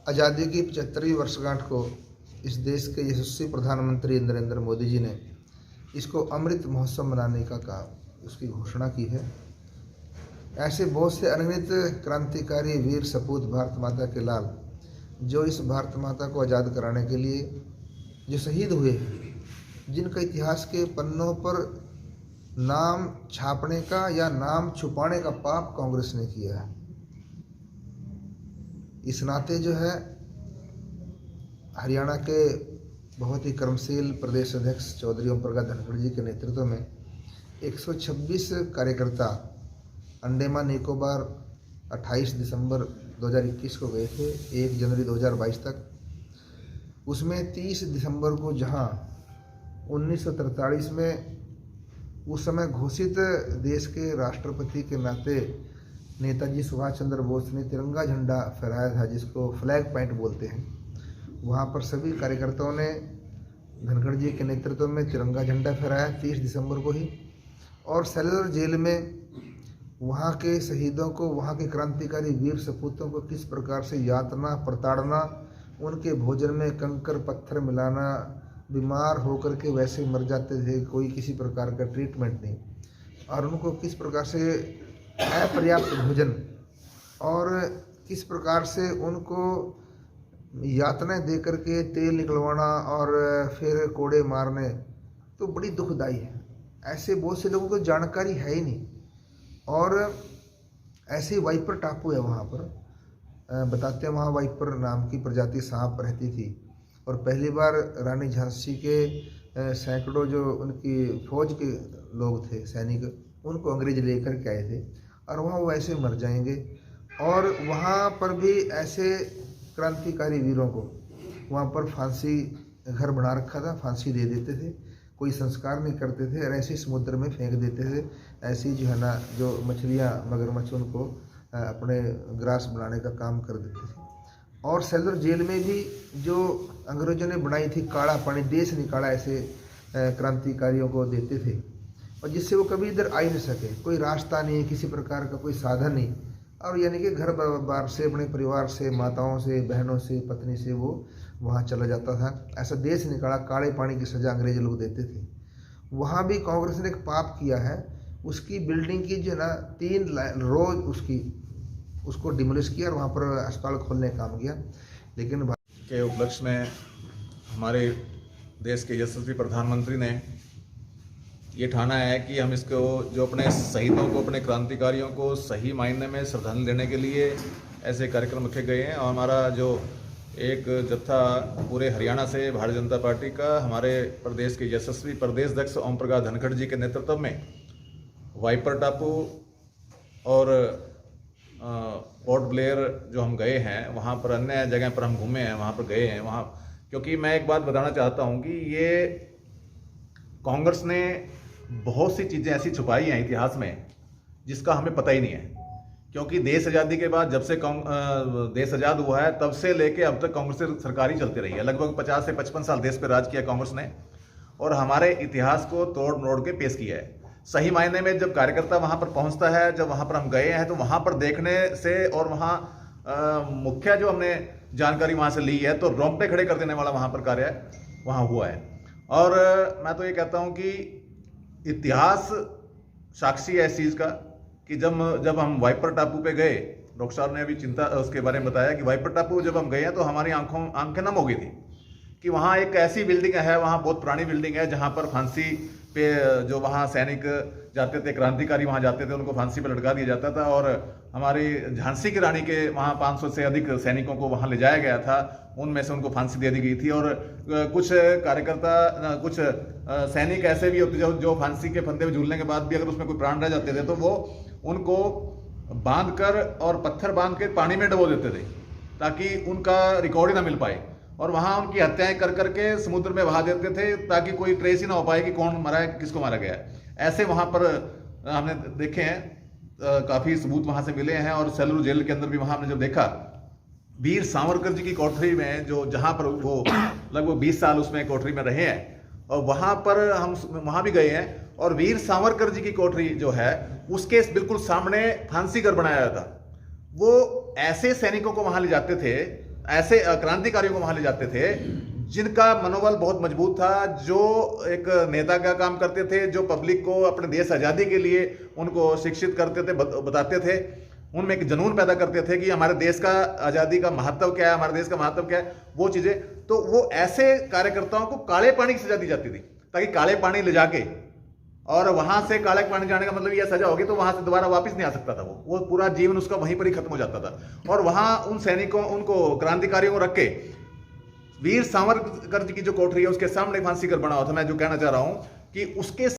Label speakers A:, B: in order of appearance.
A: आज़ादी की 75वीं वर्षगांठ को इस देश के यशस्वी प्रधानमंत्री नरेंद्र मोदी जी ने इसको अमृत महोत्सव मनाने का उसकी घोषणा की है। ऐसे बहुत से अनगिनत क्रांतिकारी वीर सपूत भारत माता के लाल जो इस भारत माता को आज़ाद कराने के लिए जो शहीद हुए, जिनका इतिहास के पन्नों पर नाम छापने का या नाम छुपाने का पाप कांग्रेस ने किया है। इस नाते जो है हरियाणा के बहुत ही कर्मशील प्रदेश अध्यक्ष चौधरी ओम प्रकाश धनखड़ जी के नेतृत्व में 126 कार्यकर्ता अंडमान निकोबार 28 दिसंबर 2021 को गए थे 1 जनवरी 2022 तक। उसमें 30 दिसंबर को जहां 1943 में उस समय घोषित देश के राष्ट्रपति के नाते नेताजी सुभाष चंद्र बोस ने तिरंगा झंडा फहराया था, जिसको फ्लैग पॉइंट बोलते हैं। वहाँ पर सभी कार्यकर्ताओं ने धनखड़ जी के नेतृत्व में तिरंगा झंडा फहराया 30 दिसंबर को ही। और सेलुलर जेल में वहाँ के शहीदों को, वहाँ के क्रांतिकारी वीर सपूतों को किस प्रकार से यातना, प्रताड़ना, उनके भोजन में कंकर पत्थर मिलाना, बीमार होकर के वैसे मर जाते थे, कोई किसी प्रकार का ट्रीटमेंट नहीं, और उनको किस प्रकार से अपर्याप्त भोजन और किस प्रकार से उनको यातनाएं दे करके तेल निकलवाना और फिर कोड़े मारने, तो बड़ी दुखदाई है। ऐसे बहुत से लोगों को जानकारी है ही नहीं। और ऐसे वाइपर टापू है वहाँ पर, बताते हैं वहाँ वाइपर नाम की प्रजाति सांप रहती थी। और पहली बार रानी झांसी के सैकड़ों जो उनकी फौज के लोग थे, सैनिक, उनको अंग्रेज लेकर के आए थे और वहाँ वो ऐसे मर जाएंगे। और वहाँ पर भी ऐसे क्रांतिकारी वीरों को वहाँ पर फांसी घर बना रखा था, फांसी दे देते थे, कोई संस्कार नहीं करते थे और ऐसे समुद्र में फेंक देते थे। ऐसी जो है ना, जो मछलियाँ, मगरमच्छ, उनको अपने ग्रास बनाने का काम कर देते थे। और सेलुलर जेल में भी जो अंग्रेजों ने बनाई थी काला पानी, देश निकाला ऐसे क्रांतिकारियों को देते थे, और जिससे वो कभी इधर आ ही नहीं सके। कोई रास्ता नहीं, किसी प्रकार का कोई साधन नहीं, और यानी कि घर बार से, अपने परिवार से, माताओं से, बहनों से, पत्नी से वो वहाँ चला जाता था। ऐसा देश निकाला, काले पानी की सज़ा अंग्रेज लोग देते थे। वहाँ भी कांग्रेस ने एक पाप किया है। उसकी बिल्डिंग की जो है ना 3 रोज उसको डिमोलिश किया और वहाँ पर अस्पताल खोलने का काम किया। लेकिन
B: के उपलक्ष्य में हमारे देश के यशस्वी प्रधानमंत्री ने ये ठाना है कि हम इसको, जो अपने शहीदों को, अपने क्रांतिकारियों को सही मायने में श्रद्धांजलि देने के लिए ऐसे कार्यक्रम रखे गए हैं। और हमारा जो एक जत्था पूरे हरियाणा से भारतीय जनता पार्टी का, हमारे प्रदेश के यशस्वी प्रदेश अध्यक्ष ओम प्रकाश धनखड़ जी के नेतृत्व में वाइपर टापू और पोर्ट ब्लेयर जो हम गए हैं, वहाँ पर अन्य जगह पर हम घूमे हैं, वहाँ पर गए हैं। वहाँ क्योंकि मैं एक बात बताना चाहता हूँ कि ये कांग्रेस ने बहुत सी चीज़ें ऐसी छुपाई हैं इतिहास में जिसका हमें पता ही नहीं है। क्योंकि देश आज़ादी के बाद, जब से देश आज़ाद हुआ है, तब से लेके अब तक कांग्रेस सरकार ही चलती रही है। लगभग 50 से 55 साल देश पर राज किया कांग्रेस ने और हमारे इतिहास को तोड़ मरोड़ के पेश किया है। सही मायने में जब कार्यकर्ता वहाँ पर पहुँचता है, जब वहाँ पर हम गए हैं, तो वहाँ पर देखने से और वहाँ मुख्य जो हमने जानकारी वहाँ से ली है, तो रोंगटे खड़े कर देने वाला वहाँ पर कार्य वहाँ हुआ है। और मैं तो ये कहता हूँ कि इतिहास साक्षी है इस चीज़ का कि जब हम वाइपर टापू पे गए, डॉक्टर साहब ने अभी चिंता उसके बारे में बताया कि वाइपर टापू जब हम गए हैं तो हमारी आंखें नम हो गई थी कि वहाँ एक ऐसी बिल्डिंग है, वहाँ बहुत पुरानी बिल्डिंग है, जहाँ पर फांसी पे जो वहाँ सैनिक जाते थे, क्रांतिकारी वहाँ जाते थे, उनको फांसी पे लटका दिया जाता था। और हमारी झांसी की रानी के वहाँ 500 से अधिक सैनिकों को वहाँ ले जाया गया था, उनमें से उनको फांसी दे दी गई थी। और कुछ कार्यकर्ता, कुछ सैनिक ऐसे भी होते जो फांसी के फंदे में झूलने के बाद भी अगर उसमें कोई प्राण रह जाते थे तो वो उनको बांध कर और पत्थर बांध के पानी में डुबो देते थे ताकि उनका रिकॉर्ड ही ना मिल पाए। और वहाँ उनकी हत्याएं कर करके समुद्र में बहा देते थे ताकि कोई ट्रेस ही ना हो पाए कि कौन मरा है, किसको मारा गया है। ऐसे वहाँ पर हमने देखे हैं, काफ़ी सबूत वहाँ से मिले हैं। और सेलुलर जेल के अंदर भी वहाँ हमने जब देखा, वीर सावरकर जी की कोठरी में, जो जहाँ पर वो लगभग 20 साल उसमें कोठरी में रहे हैं, और वहाँ पर हम वहाँ भी गए हैं। और वीर सावरकर जी की कोठरी जो है उसके बिल्कुल सामने फांसी घर बनाया था। वो ऐसे सैनिकों को वहाँ ले जाते थे, ऐसे क्रांतिकारियों को वहां ले जाते थे जिनका मनोबल बहुत मजबूत था, जो एक नेता का काम करते थे, जो पब्लिक को अपने देश आज़ादी के लिए उनको शिक्षित करते थे, बताते थे, उनमें एक जुनून पैदा करते थे कि हमारे देश का आज़ादी का महत्व क्या है, हमारे देश का महत्व क्या है, वो चीज़ें। तो वो ऐसे कार्यकर्ताओं को काले पानी की सजा दी जाती थी, ताकि काले पानी ले जाके, और वहां से काले पानी जाने का मतलब यह सजा होगी तो वहां से दोबारा वापस नहीं आ सकता था, वो पूरा जीवन उसका वहीं पर ही खत्म हो जाता था। और वहां उन सैनिकों, उनको क्रांतिकारियों को रख के वीर सावरकर जी की जो कोठरी है उसके सामने फांसी घर बना हुआ था। मैं जो कहना चाह रहा हूं कि उसके